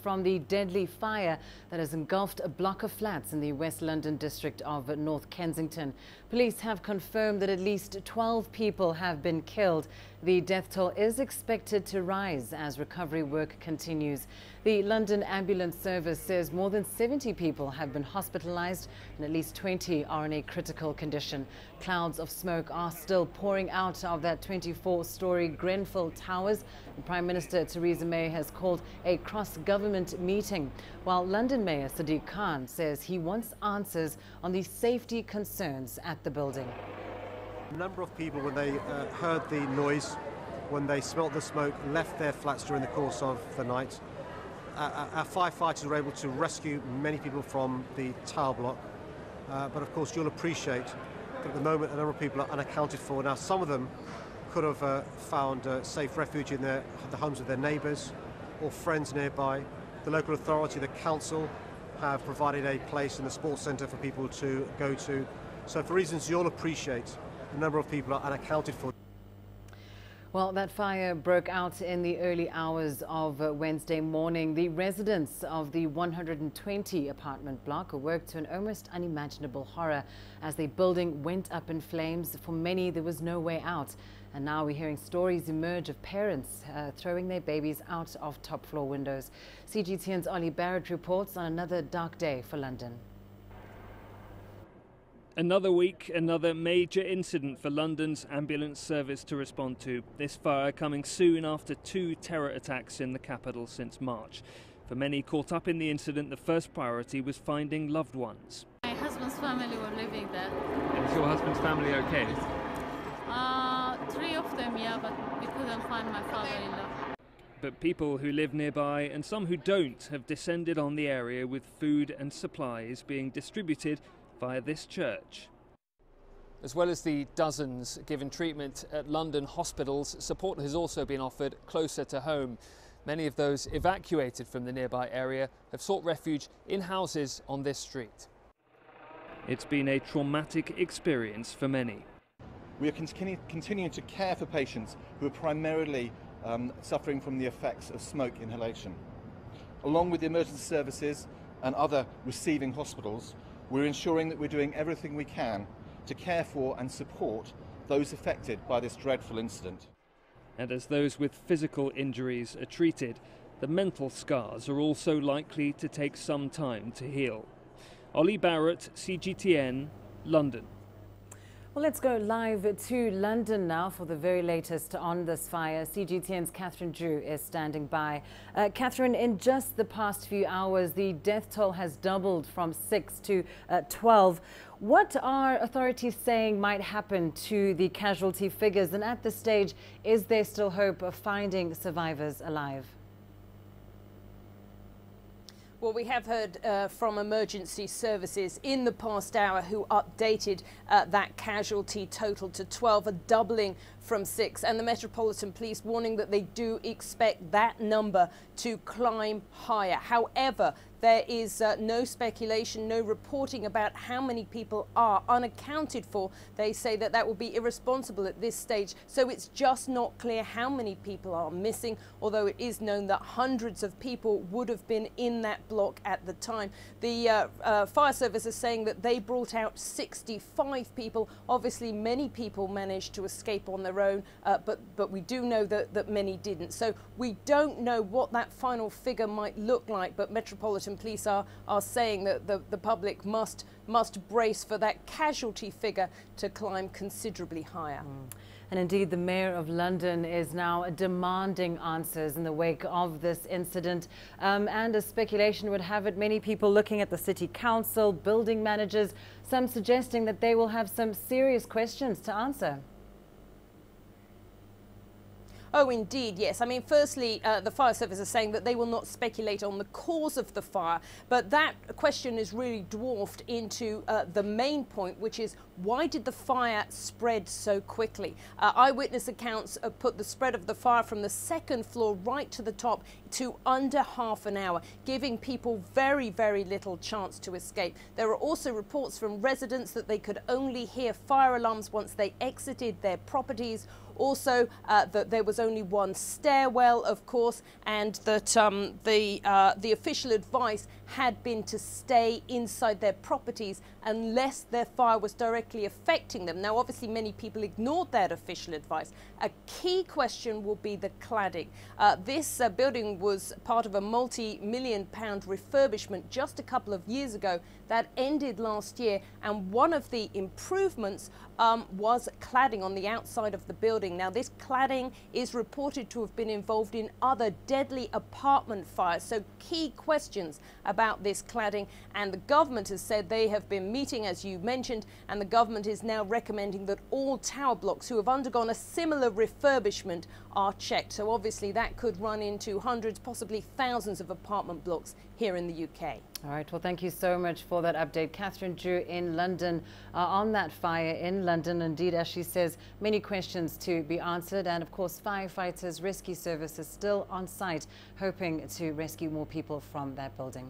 from the deadly fire that has engulfed a block of flats in the West London district of North Kensington. Police have confirmed that at least 12 people have been killed. The death toll is expected to rise as recovery work continues. The London Ambulance Service says more than 70 people have been hospitalised and at least 20 are in a critical condition. Clouds of smoke are still pouring out of that 24-storey Grenfell Towers. And Prime Minister Theresa May has called a cross-government meeting, while London Mayor Sadiq Khan says he wants answers on the safety concerns at the building. A number of people, when they heard the noise, when they smelt the smoke, left their flats during the course of the night. Our firefighters were able to rescue many people from the tower block, but of course you'll appreciate that at the moment a number of people are unaccounted for. Now, some of them could have found safe refuge in the homes of their neighbours or friends nearby. The local authority, the council, have provided a place in the sports centre for people to go to. So for reasons you'll appreciate, a number of people are unaccounted for. Well, that fire broke out in the early hours of Wednesday morning. The residents of the 120 apartment block awoke to an almost unimaginable horror as the building went up in flames. For many, there was no way out. And now we're hearing stories emerge of parents throwing their babies out of top floor windows. CGTN's Ollie Barrett reports on another dark day for London. Another week, another major incident for London's ambulance service to respond to. This fire coming soon after 2 terror attacks in the capital since March. For many caught up in the incident, the first priority was finding loved ones. My husband's family were living there. Is your husband's family okay? 3 of them, yeah, but we couldn't find my father-in-law. But people who live nearby and some who don't have descended on the area with food and supplies being distributed via this church. As well as the dozens given treatment at London hospitals, support has also been offered closer to home. Many of those evacuated from the nearby area have sought refuge in houses on this street. It's been a traumatic experience for many. We are continuing to care for patients who are primarily suffering from the effects of smoke inhalation. Along with the emergency services and other receiving hospitals, we're ensuring that we're doing everything we can to care for and support those affected by this dreadful incident. And as those with physical injuries are treated, the mental scars are also likely to take some time to heal. Ollie Barrett, CGTN, London. Well, let's go live to London now for the very latest on this fire. CGTN's Catherine Drew is standing by. Catherine, in just the past few hours, the death toll has doubled from 6 to 12. What are authorities saying might happen to the casualty figures? And at this stage, is there still hope of finding survivors alive? Well, we have heard from emergency services in the past hour who updated that casualty total to 12, a doubling from 6, and the Metropolitan Police warning that they do expect that number to climb higher. However, there is no speculation, no reporting about how many people are unaccounted for. They say that that will be irresponsible at this stage, so it's just not clear how many people are missing, although it is known that hundreds of people would have been in that block at the time. The fire service is saying that they brought out 65 people. Obviously, many people managed to escape on their own, but we do know that many didn't. So we don't know what that final figure might look like, but Metropolitan Police are saying that the public must brace for that casualty figure to climb considerably higher. And indeed, the Mayor of London is now demanding answers in the wake of this incident. And as speculation would have it, many people looking at the City Council, building managers, some suggesting that they will have some serious questions to answer. Oh, indeed, yes. I mean, firstly, the fire service is saying that they will not speculate on the cause of the fire, but that question is really dwarfed into the main point, which is why did the fire spread so quickly? Eyewitness accounts put the spread of the fire from the 2nd floor right to the top to under half an hour, giving people very, very little chance to escape. There are also reports from residents that they could only hear fire alarms once they exited their properties Also, that there was only one stairwell, of course, and that the official advice had been to stay inside their properties unless their fire was directly affecting them. Now, obviously, many people ignored that official advice. A key question will be the cladding. This building was part of a multi-million-pound refurbishment just a couple of years ago that ended last year, and one of the improvements was cladding on the outside of the building. Now, this cladding is reported to have been involved in other deadly apartment fires, so key questions about this cladding, and the government has said they have been meeting, as you mentioned, and the government is now recommending that all tower blocks who have undergone a similar refurbishment are checked. So obviously that could run into hundreds, possibly thousands of apartment blocks here in the UK. All right, well, thank you so much for that update. Catherine Drew in London on that fire in London. Indeed, as she says, many questions to be answered. And of course, firefighters, rescue services still on site, hoping to rescue more people from that building.